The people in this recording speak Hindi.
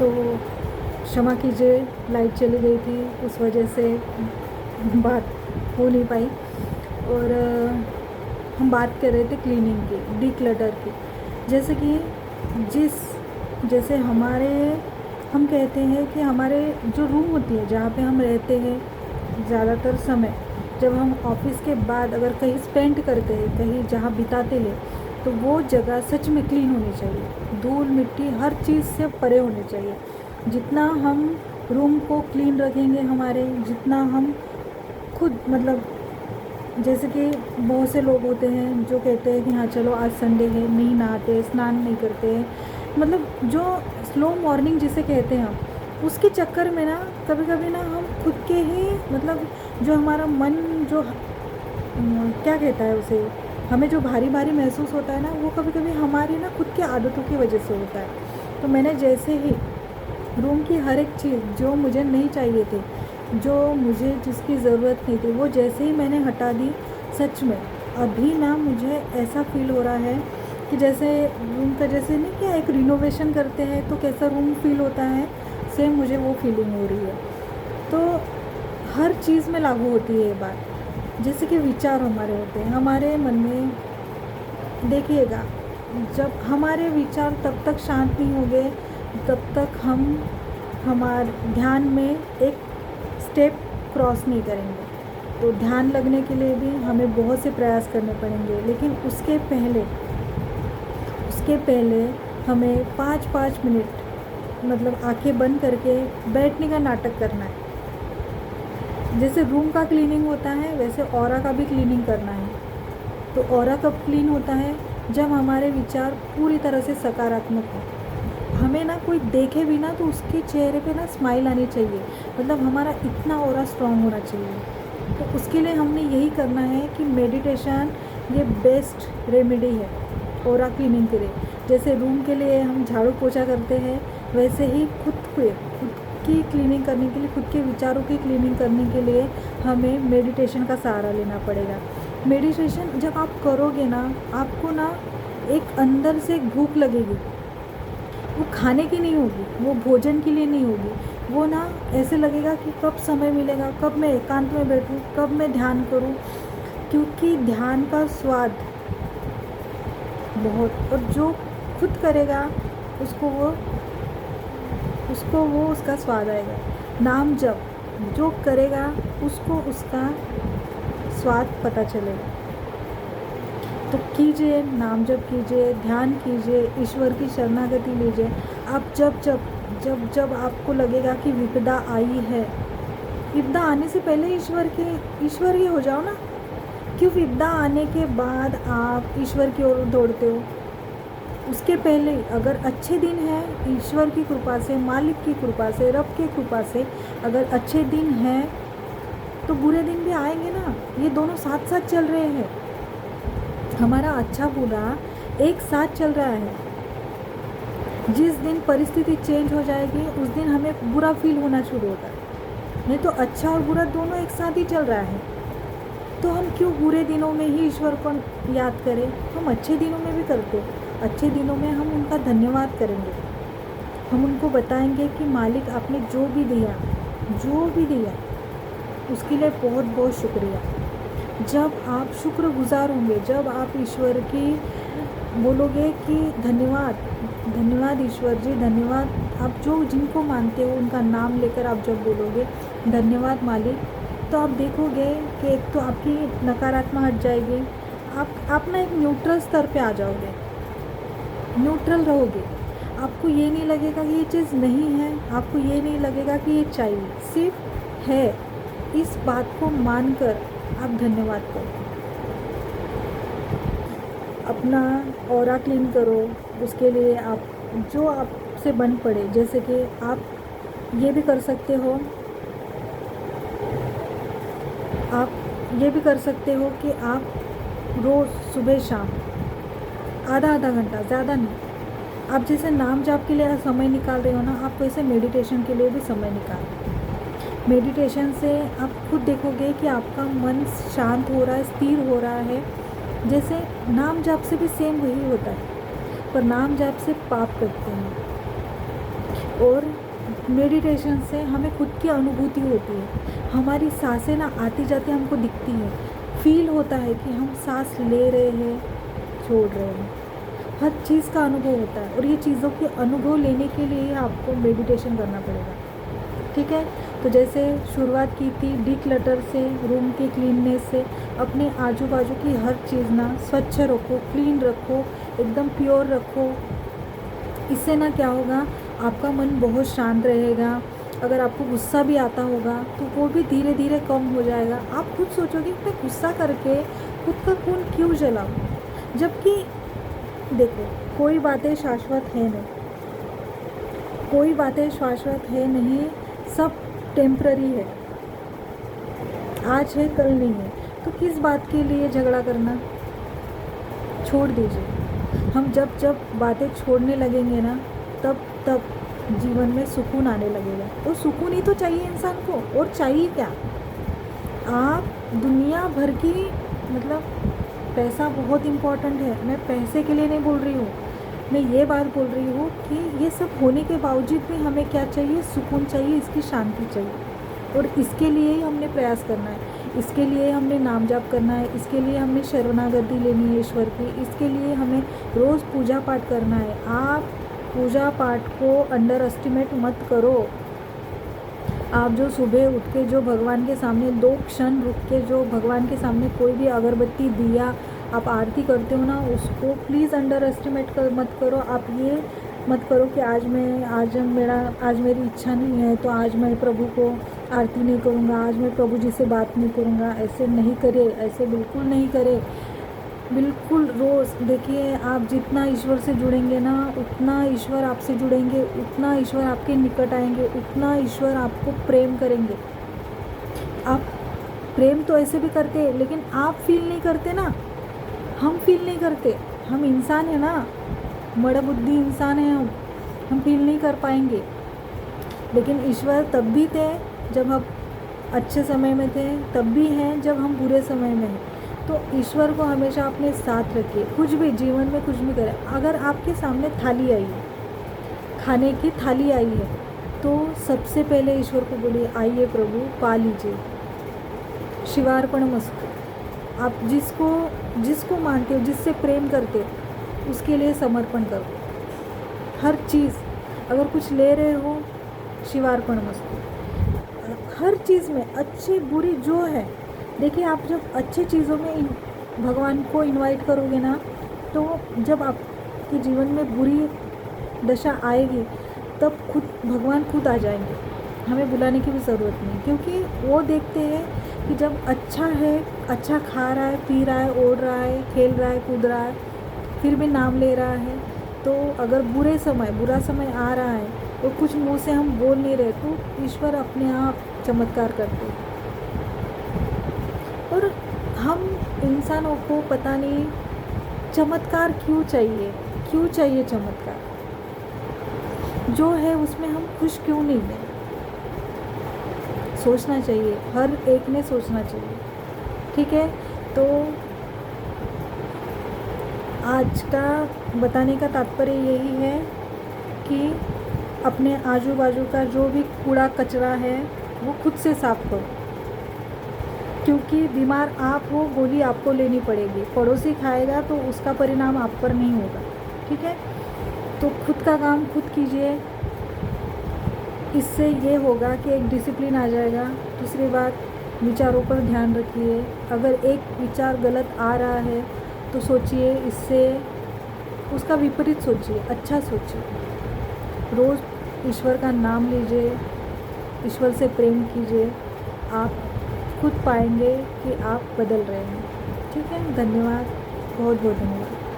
तो क्षमा कीजिए, लाइट चली गई थी, उस वजह से बात हो नहीं पाई। और हम बात कर रहे थे क्लीनिंग की, डिक्लटर की। जैसे कि जैसे हम कहते हैं कि हमारे जो रूम होती है जहाँ पे हम रहते हैं, ज़्यादातर समय जब हम ऑफिस के बाद अगर कहीं स्पेंड करते हैं, कहीं जहाँ बिताते हैं, तो वो जगह सच में क्लीन होनी चाहिए। धूल मिट्टी हर चीज़ से परे होनी चाहिए। जितना हम रूम को क्लीन रखेंगे, हमारे जितना हम खुद मतलब, जैसे कि बहुत से लोग होते हैं जो कहते हैं कि हाँ चलो आज संडे है, नहीं नहाते, स्नान नहीं करते हैं, मतलब जो स्लो मॉर्निंग जिसे कहते हैं हम, उसके चक्कर में ना कभी कभी ना हम खुद के ही मतलब जो हमारा मन जो क्या कहता है उसे, हमें जो भारी भारी महसूस होता है ना, वो कभी कभी हमारी ना खुद की आदतों की वजह से होता है। तो मैंने जैसे ही रूम की हर एक चीज़ जो मुझे नहीं चाहिए थी, जो मुझे जिसकी ज़रूरत नहीं थी, वो जैसे ही मैंने हटा दी, सच में अभी ना मुझे ऐसा फील हो रहा है कि जैसे रूम का, जैसे नहीं क्या एक रिनोवेशन करते हैं तो कैसा रूम फील होता है, सेम मुझे वो फीलिंग हो रही है। तो हर चीज़ में लागू होती है ये बात। जैसे कि विचार हमारे होते हैं हमारे मन में, देखिएगा, जब हमारे विचार तब तक शांत नहीं होंगे तब तक हम हमारे ध्यान में एक स्टेप क्रॉस नहीं करेंगे। तो ध्यान लगने के लिए भी हमें बहुत से प्रयास करने पड़ेंगे, लेकिन उसके पहले हमें 5-5 मिनट मतलब आंखें बंद करके बैठने का नाटक करना है। जैसे रूम का क्लीनिंग होता है, वैसे ऑरा का भी क्लीनिंग करना है। तो ऑरा कब क्लीन होता है? जब हमारे विचार पूरी तरह से सकारात्मक हो। हमें ना कोई देखे भी ना तो उसके चेहरे पे ना स्माइल आनी चाहिए, मतलब हमारा इतना ऑरा स्ट्रांग होना चाहिए। तो उसके लिए हमने यही करना है कि मेडिटेशन ये बेस्ट रेमेडी है ऑरा क्लीनिंग के लिए। जैसे रूम के लिए हम झाड़ू पोछा करते हैं, वैसे ही खुद की क्लीनिंग करने के लिए, खुद के विचारों की क्लीनिंग करने के लिए हमें मेडिटेशन का सहारा लेना पड़ेगा। मेडिटेशन जब आप करोगे ना, आपको ना एक अंदर से एक भूख लगेगी, वो खाने की नहीं होगी, वो भोजन के लिए नहीं होगी, वो ना ऐसे लगेगा कि कब समय मिलेगा, कब मैं एकांत में बैठूं, कब मैं ध्यान करूं। क्योंकि ध्यान का स्वाद बहुत, और जो खुद करेगा उसका स्वाद आएगा। नाम जप जो करेगा उसको उसका स्वाद पता चलेगा। तो कीजिए, नाम जप कीजिए, ध्यान कीजिए, ईश्वर की शरणागति लीजिए। आप जब आपको लगेगा कि विपदा आई है, विपदा आने से पहले ईश्वर ही हो जाओ ना। क्यों विपदा आने के बाद आप ईश्वर की ओर दौड़ते हो? उसके पहले अगर अच्छे दिन हैं, ईश्वर की कृपा से, मालिक की कृपा से, रब की कृपा से अगर अच्छे दिन हैं तो बुरे दिन भी आएंगे ना। ये दोनों साथ साथ चल रहे हैं, हमारा अच्छा बुरा एक साथ चल रहा है। जिस दिन परिस्थिति चेंज हो जाएगी उस दिन हमें बुरा फील होना शुरू होगा, नहीं तो अच्छा और बुरा दोनों एक साथ ही चल रहा है। तो हम क्यों बुरे दिनों में ही ईश्वर को याद करें? हम अच्छे दिनों में भी करते। अच्छे दिनों में हम उनका धन्यवाद करेंगे, हम उनको बताएंगे कि मालिक आपने जो भी दिया उसके लिए बहुत बहुत शुक्रिया। जब आप शुक्रगुजार होंगे, जब आप ईश्वर की बोलोगे कि धन्यवाद ईश्वर जी, धन्यवाद, आप जो जिनको मानते हो उनका नाम लेकर आप जब बोलोगे धन्यवाद मालिक, तो आप देखोगे कि एक तो आपकी नकारात्मक हट जाएगी, आप ना एक न्यूट्रल स्तर पे आ जाओगे, न्यूट्रल रहोगे। आपको ये नहीं लगेगा कि ये चीज़ नहीं है, आपको ये नहीं लगेगा कि ये चाहिए, सिर्फ है। इस बात को मानकर आप धन्यवाद करो, अपना ऑरा क्लीन करो। उसके लिए आप जो आपसे बन पड़े, जैसे कि आप ये भी कर सकते हो कि आप रोज़ सुबह शाम आधा घंटा, ज़्यादा नहीं, आप जैसे नाम जाप के लिए समय निकाल रहे हो ना, आप वैसे मेडिटेशन के लिए भी समय निकालें। मेडिटेशन से आप खुद देखोगे कि आपका मन शांत हो रहा है, स्थिर हो रहा है। जैसे नाम जाप से भी सेम वही होता है, पर नाम जाप से पाप कटते हैं, और मेडिटेशन से हमें खुद की अनुभूति होती है, हमारी सांसें ना आती जाती हमको दिखती है, फील होता है कि हम सांस ले रहे हैं, छोड़ रहे हैं, हर चीज़ का अनुभव होता है। और ये चीज़ों के अनुभव लेने के लिए आपको मेडिटेशन करना पड़ेगा, ठीक है। तो जैसे शुरुआत की थी डिक्लटर से, रूम के क्लीननेस से, अपने आजू बाजू की हर चीज़ ना स्वच्छ रखो, क्लीन रखो, एकदम प्योर रखो। इससे ना क्या होगा, आपका मन बहुत शांत रहेगा। अगर आपको गुस्सा भी आता होगा तो वो भी धीरे धीरे कम हो जाएगा। आप खुद सोचोगे मैं गुस्सा करके खुद का खून क्यों जलाऊं, जबकि देखो कोई बातें शाश्वत है नहीं, कोई बातें शाश्वत है नहीं, सब टेम्प्ररी है, आज है कल नहीं है। तो किस बात के लिए झगड़ा करना, छोड़ दीजिए। हम जब जब बातें छोड़ने लगेंगे ना, तब तब जीवन में सुकून आने लगेगा। तो सुकून ही तो चाहिए इंसान को, और चाहिए क्या। आप दुनिया भर की, मतलब पैसा बहुत इम्पॉर्टेंट है, मैं पैसे के लिए नहीं बोल रही हूँ, मैं ये बात बोल रही हूँ कि ये सब होने के बावजूद भी हमें क्या चाहिए, सुकून चाहिए, इसकी शांति चाहिए। और इसके लिए ही हमने प्रयास करना है, इसके लिए हमने नाम जाप करना है, इसके लिए हमने शरणागति लेनी है ईश्वर की, इसके लिए हमें रोज़ पूजा पाठ करना है। आप पूजा पाठ को अंडर एस्टिमेट मत करो। आप जो सुबह उठ के जो भगवान के सामने 2 क्षण रुक के जो भगवान के सामने कोई भी अगरबत्ती दिया आप आरती करते हो ना, उसको प्लीज़ अंडर एस्टिमेट मत करो। आप ये मत करो कि आज मेरी इच्छा नहीं है तो आज मैं प्रभु को आरती नहीं करूँगा, आज मैं प्रभु जी से बात नहीं करूँगा। ऐसे नहीं करे, ऐसे बिल्कुल नहीं करे। बिल्कुल रोज़ देखिए, आप जितना ईश्वर से जुड़ेंगे ना, उतना ईश्वर आपसे जुड़ेंगे, उतना ईश्वर आपके निकट आएंगे, उतना ईश्वर आपको प्रेम करेंगे। आप प्रेम तो ऐसे भी करते हैं, लेकिन आप फील नहीं करते ना, हम फील नहीं करते, हम इंसान है ना, बड़ा बुद्धि इंसान है हम फील नहीं कर पाएंगे। लेकिन ईश्वर तब भी थे जब हम अच्छे समय में थे, तब भी हैं जब हम बुरे समय में हैं। तो ईश्वर को हमेशा अपने साथ रखिए, कुछ भी जीवन में कुछ भी करें। अगर आपके सामने थाली आई है, खाने की थाली आई है, तो सबसे पहले ईश्वर को बोलिए आइए प्रभु पा लीजिए, शिवार्पणमस्तु। आप जिसको मानते हो, जिससे प्रेम करते हो, उसके लिए समर्पण करो। हर चीज़, अगर कुछ ले रहे हो, शिवार्पणमस्तु। हर चीज़ में अच्छी बुरी जो है, देखिए आप जब अच्छी चीज़ों में भगवान को इनवाइट करोगे ना, तो जब आपके जीवन में बुरी दशा आएगी तब भगवान खुद आ जाएंगे, हमें बुलाने की भी ज़रूरत नहीं। क्योंकि वो देखते हैं कि जब अच्छा है, अच्छा खा रहा है, पी रहा है, ओढ़ रहा है, खेल रहा है, कूद रहा है, फिर भी नाम ले रहा है, तो अगर बुरा समय आ रहा है और कुछ मुँह से हम बोल नहीं रहे, तो ईश्वर अपने आप चमत्कार करते हैं। और हम इंसानों को पता नहीं चमत्कार क्यों चाहिए चमत्कार, जो है उसमें हम खुश क्यों नहीं हैं। सोचना चाहिए, हर एक ने सोचना चाहिए, ठीक है। तो आज का बताने का तात्पर्य यही है कि अपने आजू बाजू का जो भी कूड़ा कचरा है वो खुद से साफ करो, क्योंकि बीमार आप हो, गोली आपको लेनी पड़ेगी। पड़ोसी खाएगा तो उसका परिणाम आप पर नहीं होगा, ठीक है। तो खुद का काम खुद कीजिए, इससे ये होगा कि एक डिसिप्लिन आ जाएगा। दूसरी बात, विचारों पर ध्यान रखिए। अगर एक विचार गलत आ रहा है तो सोचिए, इससे उसका विपरीत सोचिए, अच्छा सोचिए। रोज़ ईश्वर का नाम लीजिए, ईश्वर से प्रेम कीजिए, आप खुद पाएंगे कि आप बदल रहे हैं, ठीक है। धन्यवाद, बहुत बहुत धन्यवाद।